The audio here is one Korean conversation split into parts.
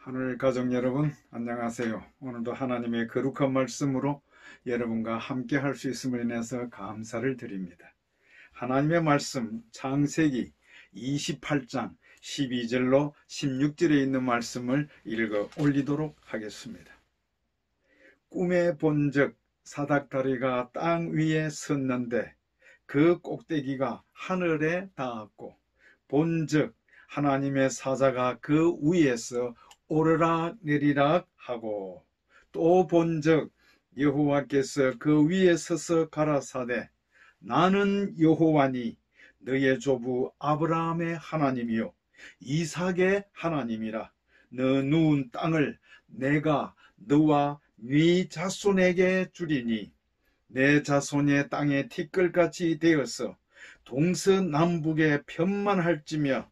하늘 가족 여러분, 안녕하세요. 오늘도 하나님의 거룩한 말씀으로 여러분과 함께 할 수 있음을 인해서 감사를 드립니다. 하나님의 말씀 창세기 28장 12절로 16절에 있는 말씀을 읽어 올리도록 하겠습니다. 꿈에 본즉 사닥다리가 땅 위에 섰는데 그 꼭대기가 하늘에 닿았고 본즉 하나님의 사자가 그 위에서 오르락 내리락 하고 또 본즉 여호와께서 그 위에 서서 가라사대 나는 여호와니 너의 조부 아브라함의 하나님이요 이삭의 하나님이라. 너 누운 땅을 내가 너와 네 자손에게 주리니 내 자손의 땅에 티끌같이 되어서 동서남북에 편만할지며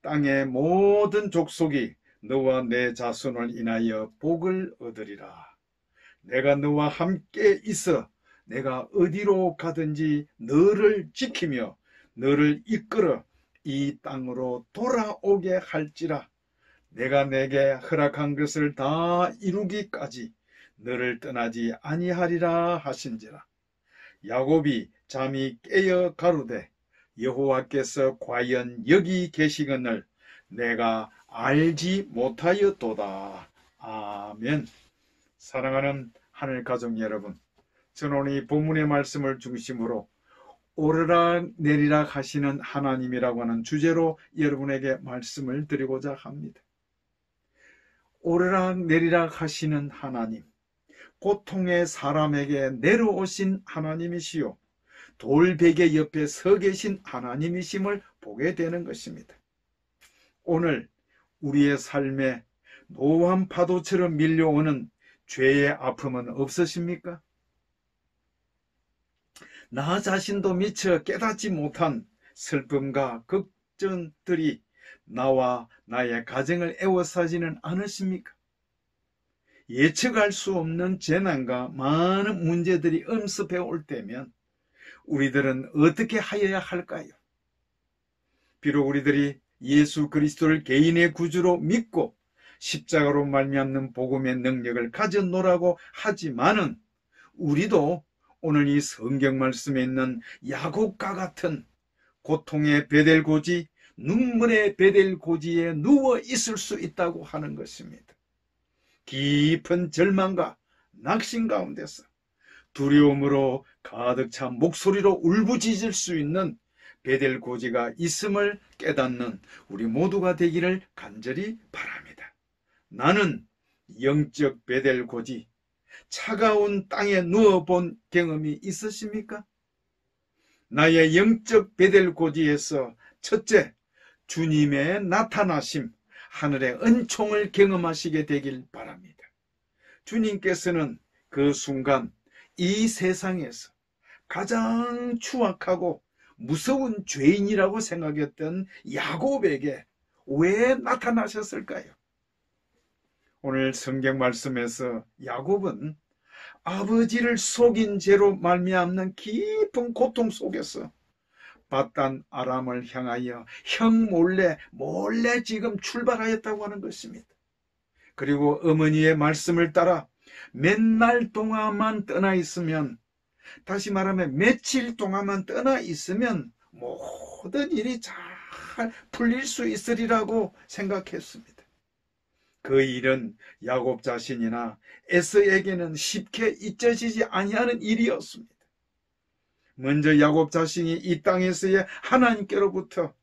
땅의 모든 족속이 너와 내 자손을 인하여 복을 얻으리라. 내가 너와 함께 있어 내가 어디로 가든지 너를 지키며 너를 이끌어 이 땅으로 돌아오게 할지라. 내가 내게 허락한 것을 다 이루기까지 너를 떠나지 아니하리라 하신지라. 야곱이 잠이 깨어 가로되 여호와께서 과연 여기 계시거늘 내가 알지 못하였도다. 아멘. 사랑하는 하늘 가족 여러분, 저는 오늘 이 본문의 말씀을 중심으로 오르락 내리락 하시는 하나님이라고 하는 주제로 여러분에게 말씀을 드리고자 합니다. 오르락 내리락 하시는 하나님, 고통의 사람에게 내려오신 하나님이시요 돌베개 옆에 서 계신 하나님이심을 보게 되는 것입니다. 오늘 우리의 삶에 노한 파도처럼 밀려오는 죄의 아픔은 없으십니까? 나 자신도 미처 깨닫지 못한 슬픔과 걱정들이 나와 나의 가정을 애워싸지는 않으십니까? 예측할 수 없는 재난과 많은 문제들이 엄습해 올 때면 우리들은 어떻게 하여야 할까요? 비록 우리들이 예수 그리스도를 개인의 구주로 믿고 십자가로 말미암는 복음의 능력을 가졌노라고 하지만은 우리도 오늘 이 성경 말씀에 있는 야곱과 같은 고통의 베델고지, 눈물의 베델고지에 누워 있을 수 있다고 하는 것입니다. 깊은 절망과 낙심 가운데서 두려움으로 가득 찬 목소리로 울부짖을 수 있는 베델고지가 있음을 깨닫는 우리 모두가 되기를 간절히 바랍니다. 나는 영적 베델고지, 차가운 땅에 누워본 경험이 있으십니까? 나의 영적 베델고지에서 첫째, 주님의 나타나심, 하늘의 은총을 경험하시게 되길 바랍니다. 주님께서는 그 순간 이 세상에서 가장 추악하고 무서운 죄인이라고 생각했던 야곱에게 왜 나타나셨을까요? 오늘 성경 말씀에서 야곱은 아버지를 속인 죄로 말미암는 깊은 고통 속에서 밧단 아람을 향하여 형 몰래 지금 출발하였다고 하는 것입니다. 그리고 어머니의 말씀을 따라 몇 날 동안만 떠나 있으면, 다시 말하면 며칠 동안만 떠나 있으면 모든 일이 잘 풀릴 수 있으리라고 생각했습니다. 그 일은 야곱 자신이나 에서에게는 쉽게 잊혀지지 아니하는 일이었습니다. 먼저 야곱 자신이 이 땅에서의 하나님께로부터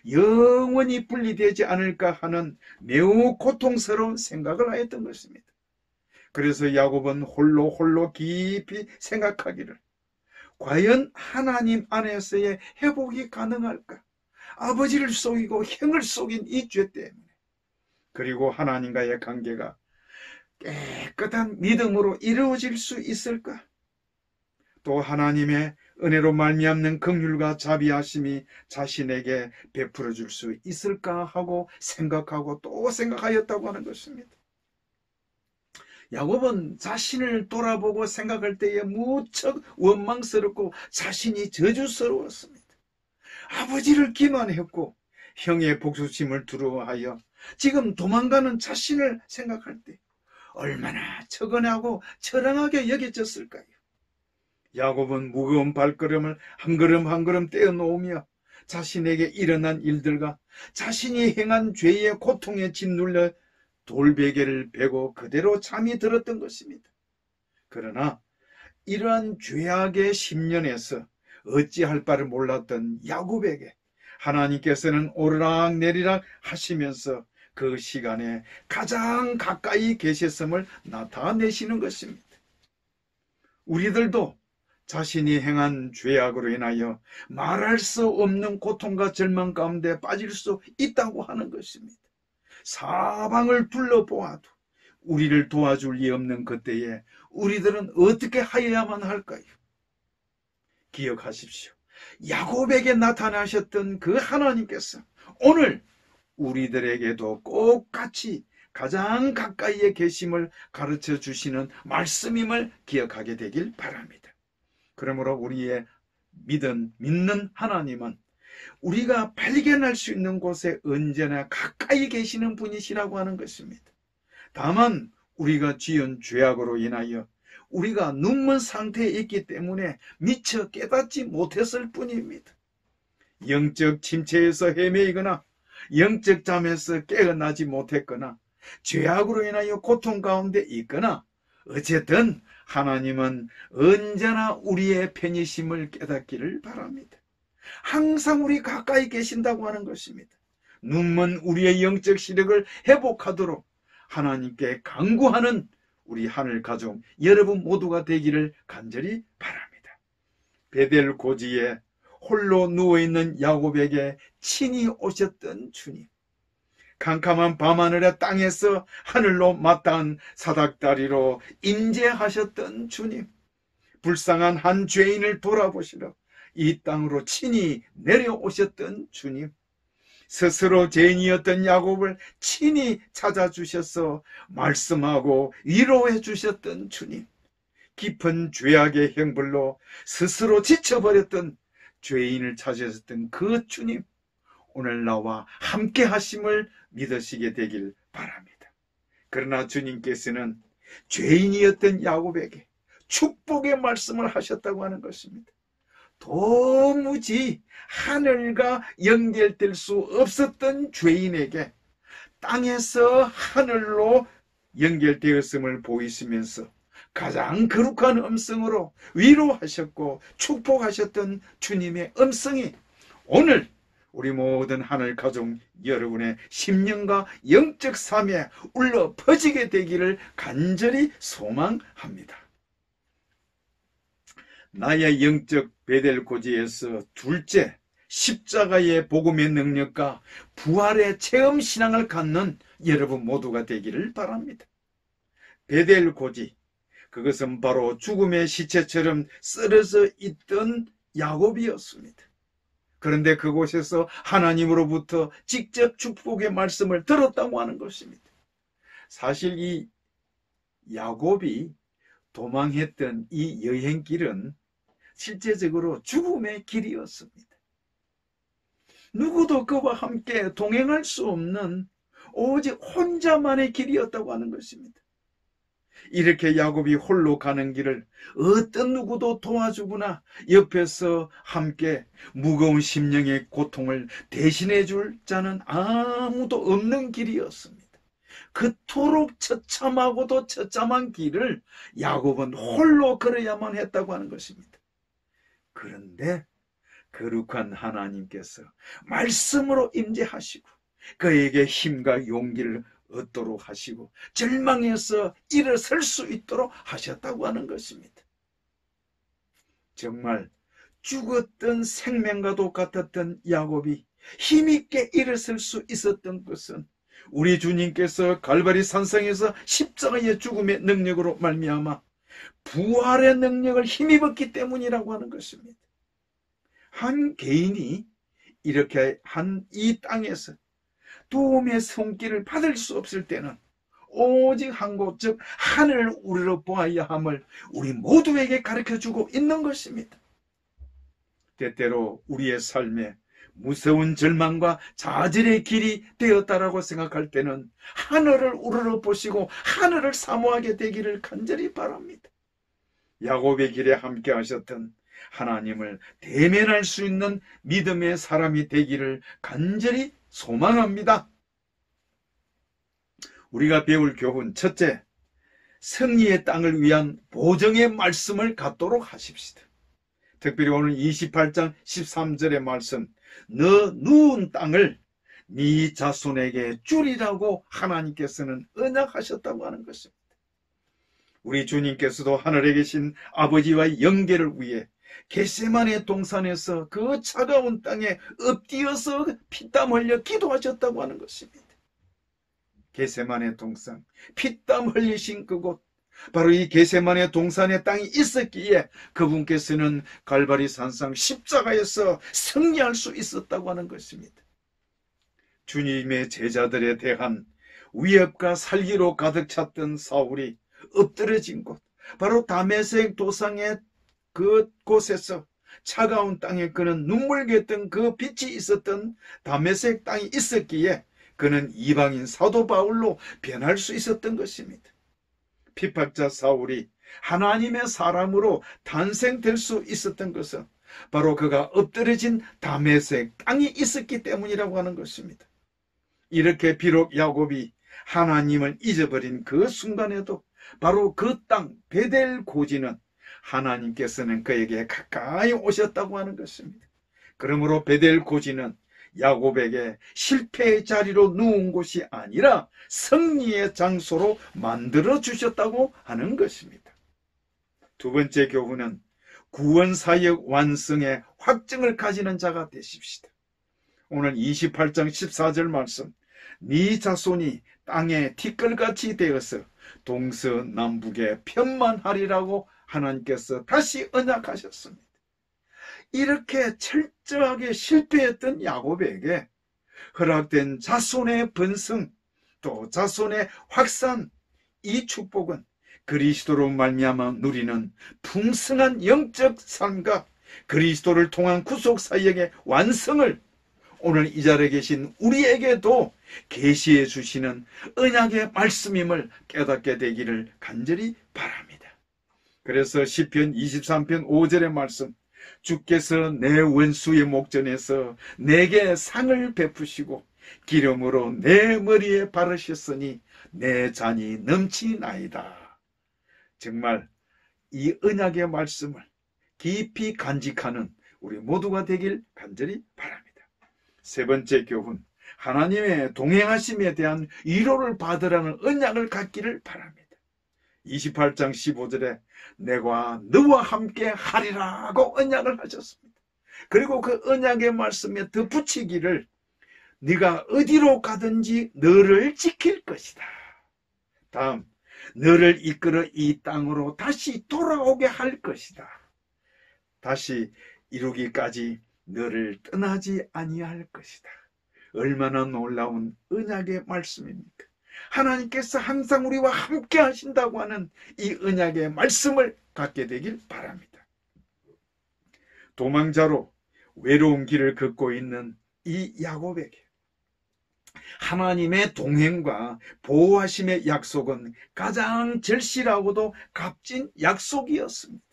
영원히 분리되지 않을까 하는 매우 고통스러운 생각을 하였던 것입니다. 그래서 야곱은 홀로 깊이 생각하기를, 과연 하나님 안에서의 회복이 가능할까? 아버지를 속이고 형을 속인 이 죄 때문에, 그리고 하나님과의 관계가 깨끗한 믿음으로 이루어질 수 있을까? 또 하나님의 은혜로 말미암는 긍휼과 자비하심이 자신에게 베풀어 줄 수 있을까 하고 생각하고 또 생각하였다고 하는 것입니다. 야곱은 자신을 돌아보고 생각할 때에 무척 원망스럽고 자신이 저주스러웠습니다. 아버지를 기만했고 형의 복수심을 두려워하여 지금 도망가는 자신을 생각할 때 얼마나 처근하고 처량하게 여겨졌을까요? 야곱은 무거운 발걸음을 한 걸음 한 걸음 떼어놓으며 자신에게 일어난 일들과 자신이 행한 죄의 고통에 짓눌려 돌베개를 베고 그대로 잠이 들었던 것입니다. 그러나 이러한 죄악의 심년에서 어찌할 바를 몰랐던 야곱에게 하나님께서는 오르락 내리락 하시면서 그 시간에 가장 가까이 계셨음을 나타내시는 것입니다. 우리들도 자신이 행한 죄악으로 인하여 말할 수 없는 고통과 절망 가운데 빠질 수 있다고 하는 것입니다. 사방을 둘러보아도 우리를 도와줄 리 없는 그때에 우리들은 어떻게 하여야만 할까요? 기억하십시오. 야곱에게 나타나셨던 그 하나님께서 오늘 우리들에게도 꼭 같이 가장 가까이에 계심을 가르쳐 주시는 말씀임을 기억하게 되길 바랍니다. 그러므로 우리의 믿는 하나님은 우리가 발견할 수 있는 곳에 언제나 가까이 계시는 분이시라고 하는 것입니다. 다만 우리가 지은 죄악으로 인하여 우리가 눈먼 상태에 있기 때문에 미처 깨닫지 못했을 뿐입니다. 영적 침체에서 헤매이거나 영적 잠에서 깨어나지 못했거나 죄악으로 인하여 고통 가운데 있거나 어쨌든 하나님은 언제나 우리의 편이심을 깨닫기를 바랍니다. 항상 우리 가까이 계신다고 하는 것입니다. 눈먼 우리의 영적 시력을 회복하도록 하나님께 간구하는 우리 하늘 가족 여러분 모두가 되기를 간절히 바랍니다. 베델 고지에 홀로 누워있는 야곱에게 친히 오셨던 주님, 캄캄한 밤하늘의 땅에서 하늘로 마땅한 사닥다리로 임재하셨던 주님, 불쌍한 한 죄인을 돌아보시러 이 땅으로 친히 내려오셨던 주님, 스스로 죄인이었던 야곱을 친히 찾아주셔서 말씀하고 위로해 주셨던 주님, 깊은 죄악의 형벌로 스스로 지쳐버렸던 죄인을 찾으셨던 그 주님, 오늘 나와 함께 하심을 믿으시게 되길 바랍니다. 그러나 주님께서는 죄인이었던 야곱에게 축복의 말씀을 하셨다고 하는 것입니다. 도무지 하늘과 연결될 수 없었던 죄인에게 땅에서 하늘로 연결되었음을 보이시면서 가장 거룩한 음성으로 위로하셨고 축복하셨던 주님의 음성이 오늘 우리 모든 하늘 가족 여러분의 심령과 영적 삶에 울려 퍼지게 되기를 간절히 소망합니다. 나의 영적 베델 고지에서 둘째, 십자가의 복음의 능력과 부활의 체험 신앙을 갖는 여러분 모두가 되기를 바랍니다. 베델 고지, 그것은 바로 죽음의 시체처럼 쓰러져 있던 야곱이었습니다. 그런데 그곳에서 하나님으로부터 직접 축복의 말씀을 들었다고 하는 것입니다. 사실 이 야곱이 도망했던 이 여행길은 실제적으로 죽음의 길이었습니다. 누구도 그와 함께 동행할 수 없는 오직 혼자만의 길이었다고 하는 것입니다. 이렇게 야곱이 홀로 가는 길을 어떤 누구도 도와주거나 옆에서 함께 무거운 심령의 고통을 대신해 줄 자는 아무도 없는 길이었습니다. 그토록 처참하고도 처참한 길을 야곱은 홀로 걸어야만 했다고 하는 것입니다. 그런데 거룩한 하나님께서 말씀으로 임재하시고 그에게 힘과 용기를 얻도록 하시고 절망에서 일어설 수 있도록 하셨다고 하는 것입니다. 정말 죽었던 생명과도 같았던 야곱이 힘있게 일어설 수 있었던 것은 우리 주님께서 갈바리 산상에서 십자가의 죽음의 능력으로 말미암아 부활의 능력을 힘입었기 때문이라고 하는 것입니다. 한 개인이 이렇게 한 이 땅에서 도움의 손길을 받을 수 없을 때는 오직 한 곳, 즉 하늘을 우러러 보아야 함을 우리 모두에게 가르쳐주고 있는 것입니다. 때때로 우리의 삶에 무서운 절망과 좌절의 길이 되었다라고 생각할 때는 하늘을 우러러 보시고 하늘을 사모하게 되기를 간절히 바랍니다. 야곱의 길에 함께 하셨던 하나님을 대면할 수 있는 믿음의 사람이 되기를 간절히 소망합니다. 우리가 배울 교훈 첫째, 승리의 땅을 위한 보정의 말씀을 갖도록 하십시다. 특별히 오늘 28장 13절의 말씀, 너 누운 땅을 네 자손에게 주리라고 하나님께서는 언약하셨다고 하는 것입니다. 우리 주님께서도 하늘에 계신 아버지와의 연계를 위해 겟세마네 동산에서 그 차가운 땅에 엎드려서 피땀 흘려 기도하셨다고 하는 것입니다. 겟세마네 동산, 피땀 흘리신 그곳, 바로 이 겟세마네 동산의 땅이 있었기에 그분께서는 갈바리 산상 십자가에서 승리할 수 있었다고 하는 것입니다. 주님의 제자들에 대한 위협과 살기로 가득 찼던 사울이 엎드러진 곳, 바로 다메섹 도상의 그곳에서 차가운 땅에 그는 눈물겼던 그 빛이 있었던 다메섹 땅이 있었기에 그는 이방인 사도 바울로 변할 수 있었던 것입니다. 핍박자 사울이 하나님의 사람으로 탄생될 수 있었던 것은 바로 그가 엎드러진 다메섹 땅이 있었기 때문이라고 하는 것입니다. 이렇게 비록 야곱이 하나님을 잊어버린 그 순간에도 바로 그 땅 베델 고지는 하나님께서는 그에게 가까이 오셨다고 하는 것입니다. 그러므로 베델 고지는 야곱에게 실패의 자리로 누운 곳이 아니라 승리의 장소로 만들어 주셨다고 하는 것입니다. 두 번째 교훈은 구원사역 완성의 확증을 가지는 자가 되십시다. 오늘 28장 14절 말씀, 네 자손이 땅에 티끌같이 되어서 동서남북에 편만하리라고 하나님께서 다시 언약하셨습니다. 이렇게 철저하게 실패했던 야곱에게 허락된 자손의 번성, 또 자손의 확산, 이 축복은 그리스도로 말미암아 누리는 풍성한 영적 삶과 그리스도를 통한 구속 사역의 완성을 오늘 이 자리에 계신 우리에게도 계시해 주시는 언약의 말씀임을 깨닫게 되기를 간절히 바랍니다. 그래서 시편 23편 5절의 말씀, 주께서 내 원수의 목전에서 내게 상을 베푸시고 기름으로 내 머리에 바르셨으니 내 잔이 넘치나이다. 정말 이 언약의 말씀을 깊이 간직하는 우리 모두가 되길 간절히 바랍니다. 세 번째 교훈, 하나님의 동행하심에 대한 위로를 받으라는 언약을 갖기를 바랍니다. 28장 15절에 내가 너와 함께 하리라고 언약을 하셨습니다. 그리고 그 언약의 말씀에 덧붙이기를 네가 어디로 가든지 너를 지킬 것이다. 다음, 너를 이끌어 이 땅으로 다시 돌아오게 할 것이다. 다시 이루기까지 너를 떠나지 아니할 것이다. 얼마나 놀라운 언약의 말씀입니까? 하나님께서 항상 우리와 함께 하신다고 하는 이 언약의 말씀을 갖게 되길 바랍니다. 도망자로 외로운 길을 걷고 있는 이 야곱에게 하나님의 동행과 보호하심의 약속은 가장 절실하고도 값진 약속이었습니다.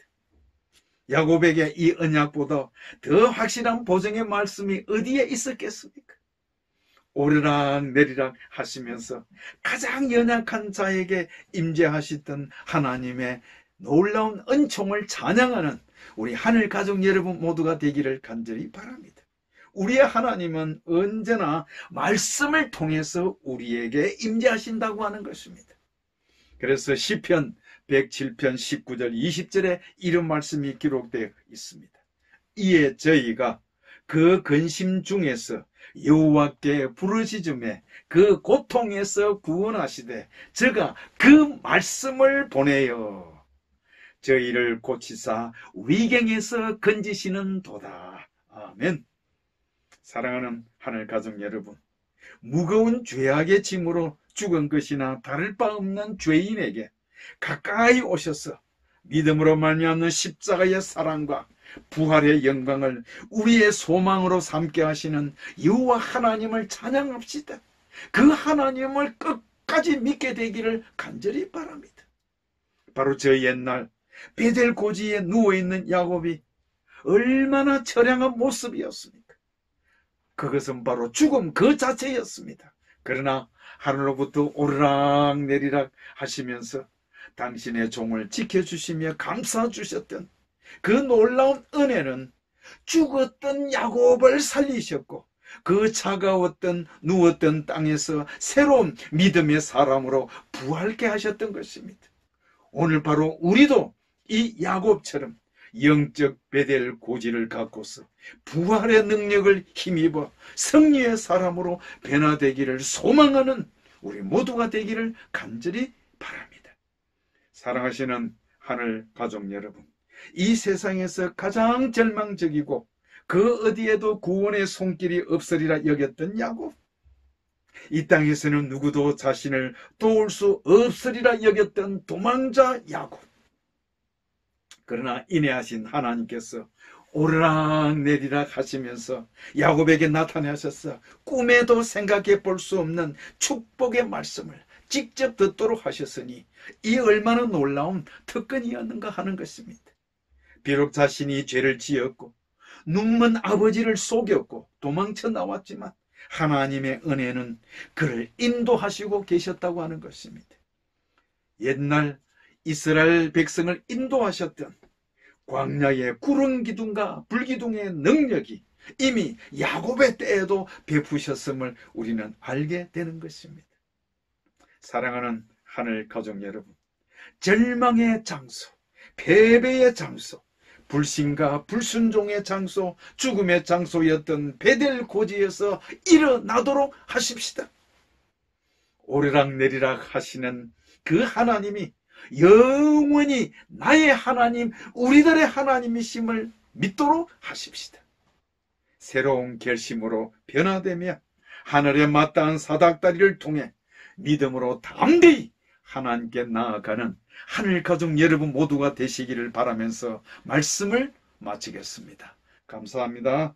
야곱에게 이 언약보다 더 확실한 보증의 말씀이 어디에 있었겠습니까? 오르락 내리락 하시면서 가장 연약한 자에게 임재하시던 하나님의 놀라운 은총을 찬양하는 우리 하늘 가족 여러분 모두가 되기를 간절히 바랍니다. 우리의 하나님은 언제나 말씀을 통해서 우리에게 임재하신다고 하는 것입니다. 그래서 시편 107편 19절 20절에 이런 말씀이 기록되어 있습니다. 이에 저희가 그 근심 중에서 여호와께 부르짖음에 그 고통에서 구원하시되 저가 그 말씀을 보내어 저희를 고치사 위경에서 건지시는 도다. 아멘. 사랑하는 하늘 가족 여러분, 무거운 죄악의 짐으로 죽은 것이나 다를 바 없는 죄인에게 가까이 오셔서 믿음으로 말미암는 십자가의 사랑과 부활의 영광을 우리의 소망으로 삼게 하시는 여호와 하나님을 찬양합시다. 그 하나님을 끝까지 믿게 되기를 간절히 바랍니다. 바로 저 옛날 베델 고지에 누워있는 야곱이 얼마나 처량한 모습이었습니까? 그것은 바로 죽음 그 자체였습니다. 그러나 하늘로부터 오르락 내리락 하시면서 당신의 종을 지켜주시며 감싸주셨던 그 놀라운 은혜는 죽었던 야곱을 살리셨고 그 차가웠던 누웠던 땅에서 새로운 믿음의 사람으로 부활케 하셨던 것입니다. 오늘 바로 우리도 이 야곱처럼 영적 베델 고지를 갖고서 부활의 능력을 힘입어 승리의 사람으로 변화되기를 소망하는 우리 모두가 되기를 간절히 바랍니다. 사랑하시는 하늘 가족 여러분, 이 세상에서 가장 절망적이고 그 어디에도 구원의 손길이 없으리라 여겼던 야곱, 이 땅에서는 누구도 자신을 도울 수 없으리라 여겼던 도망자 야곱, 그러나 인내하신 하나님께서 오르락 내리락 하시면서 야곱에게 나타나셔서 꿈에도 생각해 볼 수 없는 축복의 말씀을 직접 듣도록 하셨으니 이 얼마나 놀라운 특권이었는가 하는 것입니다. 비록 자신이 죄를 지었고 눈먼 아버지를 속였고 도망쳐 나왔지만 하나님의 은혜는 그를 인도하시고 계셨다고 하는 것입니다. 옛날 이스라엘 백성을 인도하셨던 광야의 구름 기둥과 불기둥의 능력이 이미 야곱의 때에도 베푸셨음을 우리는 알게 되는 것입니다. 사랑하는 하늘 가족 여러분, 절망의 장소, 패배의 장소, 불신과 불순종의 장소, 죽음의 장소였던 베델 고지에서 일어나도록 하십시다. 오르락 내리락 하시는 그 하나님이 영원히 나의 하나님, 우리들의 하나님이심을 믿도록 하십시다. 새로운 결심으로 변화되며 하늘에 마땅한 사닥다리를 통해 믿음으로 담대히 하나님께 나아가는 하늘 가족 여러분 모두가 되시기를 바라면서 말씀을 마치겠습니다. 감사합니다.